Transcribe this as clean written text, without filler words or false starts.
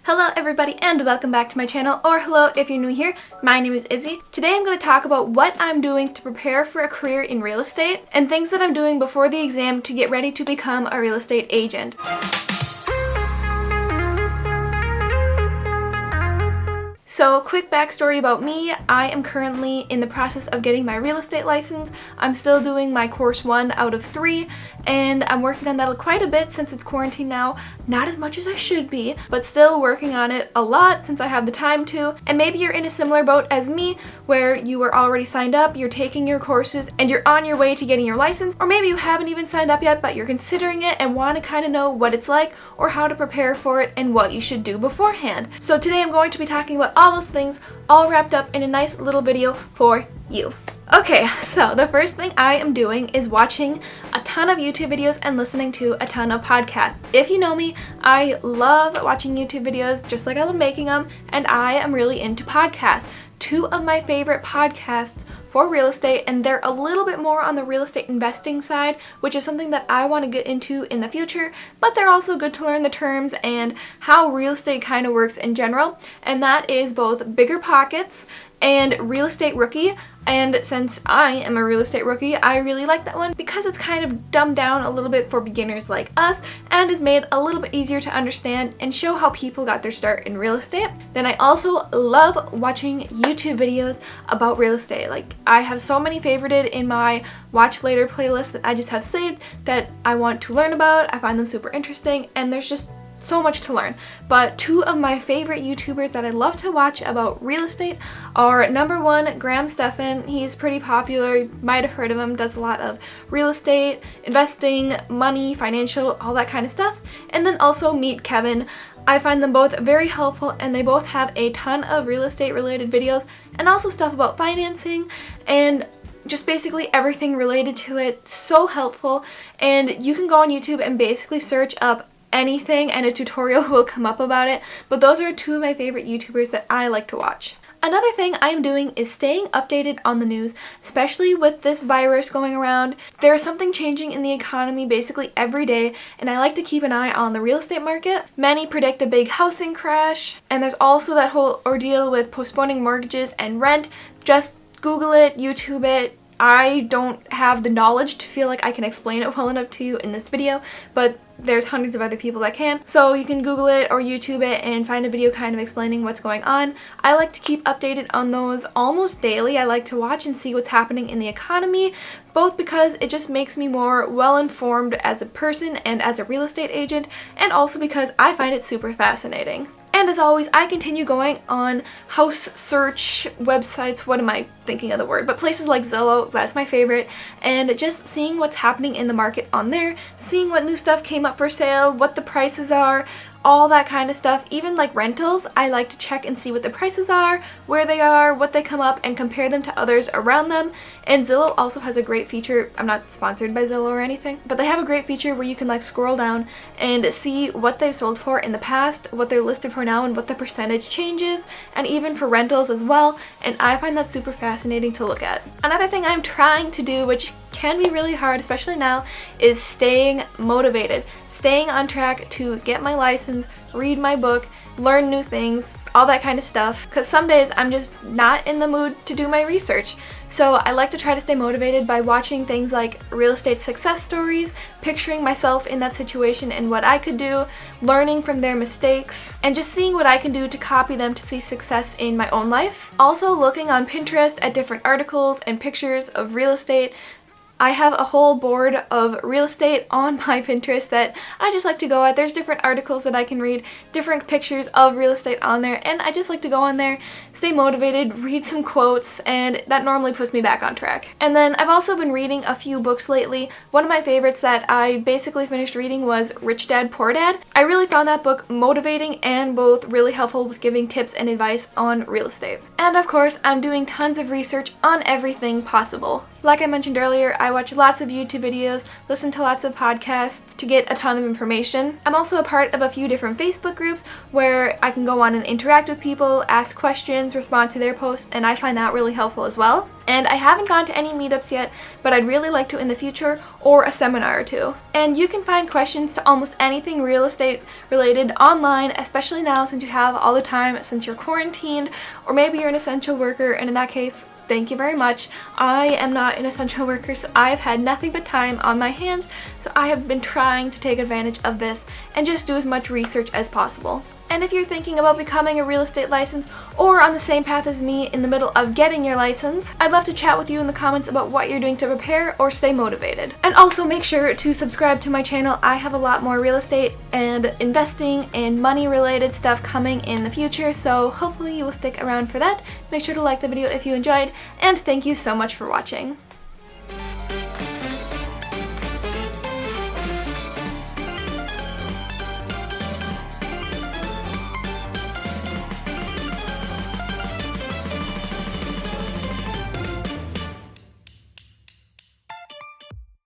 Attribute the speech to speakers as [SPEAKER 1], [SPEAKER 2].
[SPEAKER 1] Hello everybody and welcome back to my channel, or hello if you're new here. My name is Izzy. Today I'm going to talk about what I'm doing to prepare for a career in real estate and things that I'm doing before the exam to get ready to become a real estate agent. So, quick backstory about me. I am currently in the process of getting my real estate license. I'm still doing my course 1 out of 3, and I'm working on that quite a bit since it's quarantine now. Not as much as I should be, but still working on it a lot since I have the time to. And maybe you're in a similar boat as me, where you are already signed up, you're taking your courses, and you're on your way to getting your license, or maybe you haven't even signed up yet, but you're considering it and want to kind of know what it's like, or how to prepare for it, and what you should do beforehand. So today I'm going to be talking about all those things, all wrapped up in a nice little video for you. Okay, so the first thing I am doing is watching a ton of YouTube videos and listening to a ton of podcasts. If you know me, I love watching YouTube videos just like I love making them, and I am really into podcasts. Two of my favorite podcasts for real estate, and they're a little bit more on the real estate investing side, which is something that I want to get into in the future, but they're also good to learn the terms and how real estate kind of works in general, and that is both Bigger Pockets and Real Estate Rookie. And since I am a real estate rookie, I really like that one because it's kind of dumbed down a little bit for beginners like us and is made a little bit easier to understand and show how people got their start in real estate. Then I also love watching YouTube videos about real estate. Like, I have so many favorited in my watch later playlist that I just have saved that I want to learn about. I find them super interesting, and there's just so much to learn. But two of my favorite YouTubers that I love to watch about real estate are number one, Graham Stephan. He's pretty popular, you might have heard of him, does a lot of real estate, investing, money, financial, all that kind of stuff. And then also meet Kevin. I find them both very helpful, and they both have a ton of real estate related videos and also stuff about financing and just basically everything related to it. So helpful. And you can go on YouTube and basically search up anything and a tutorial will come up about it, but those are two of my favorite YouTubers that I like to watch. Another thing I'm doing is staying updated on the news, especially with this virus going around. There's something changing in the economy basically every day, and I like to keep an eye on the real estate market. Many predict a big housing crash, and there's also that whole ordeal with postponing mortgages and rent. Just Google it, YouTube it. I don't have the knowledge to feel like I can explain it well enough to you in this video, but there's hundreds of other people that can. So you can Google it or YouTube it and find a video kind of explaining what's going on. I like to keep updated on those almost daily. I like to watch and see what's happening in the economy, both because it just makes me more well-informed as a person and as a real estate agent, and also because I find it super fascinating. And as always, I continue going on house search websites, what am I thinking of the word, but places like Zillow, that's my favorite, and just seeing what's happening in the market on there, seeing what new stuff came up for sale, what the prices are, all that kind of stuff. Even like rentals, I like to check and see what the prices are, where they are, what they come up, and compare them to others around them. And Zillow also has a great feature, I'm not sponsored by Zillow or anything, but they have a great feature where you can like scroll down and see what they've sold for in the past, what they're listed for now, and what the percentage changes, and even for rentals as well, and I find that super fascinating to look at. Another thing I'm trying to do, which can be really hard, especially now, is staying motivated, staying on track to get my license, read my book, learn new things, all that kind of stuff, because some days I'm just not in the mood to do my research. So I like to try to stay motivated by watching things like real estate success stories, picturing myself in that situation and what I could do, learning from their mistakes, and just seeing what I can do to copy them to see success in my own life. Also looking on Pinterest at different articles and pictures of real estate. I have a whole board of real estate on my Pinterest that I just like to go at. There's different articles that I can read, different pictures of real estate on there, and I just like to go on there, stay motivated, read some quotes, and that normally puts me back on track. And then I've also been reading a few books lately. One of my favorites that I basically finished reading was Rich Dad, Poor Dad. I really found that book motivating and both really helpful with giving tips and advice on real estate. And of course, I'm doing tons of research on everything possible. Like I mentioned earlier, I watch lots of YouTube videos, listen to lots of podcasts to get a ton of information. I'm also a part of a few different Facebook groups where I can go on and interact with people, ask questions, respond to their posts, and I find that really helpful as well. And I haven't gone to any meetups yet, but I'd really like to in the future, or a seminar or two. And you can find questions to almost anything real estate related online, especially now since you have all the time since you're quarantined, or maybe you're an essential worker, and in that case, thank you very much. I am not an essential worker, so I've had nothing but time on my hands, so I have been trying to take advantage of this and just do as much research as possible. And if you're thinking about becoming a real estate license or on the same path as me in the middle of getting your license, I'd love to chat with you in the comments about what you're doing to prepare or stay motivated. And also make sure to subscribe to my channel. I have a lot more real estate and investing and money related stuff coming in the future, so hopefully you will stick around for that. Make sure to like the video if you enjoyed, and thank you so much for watching.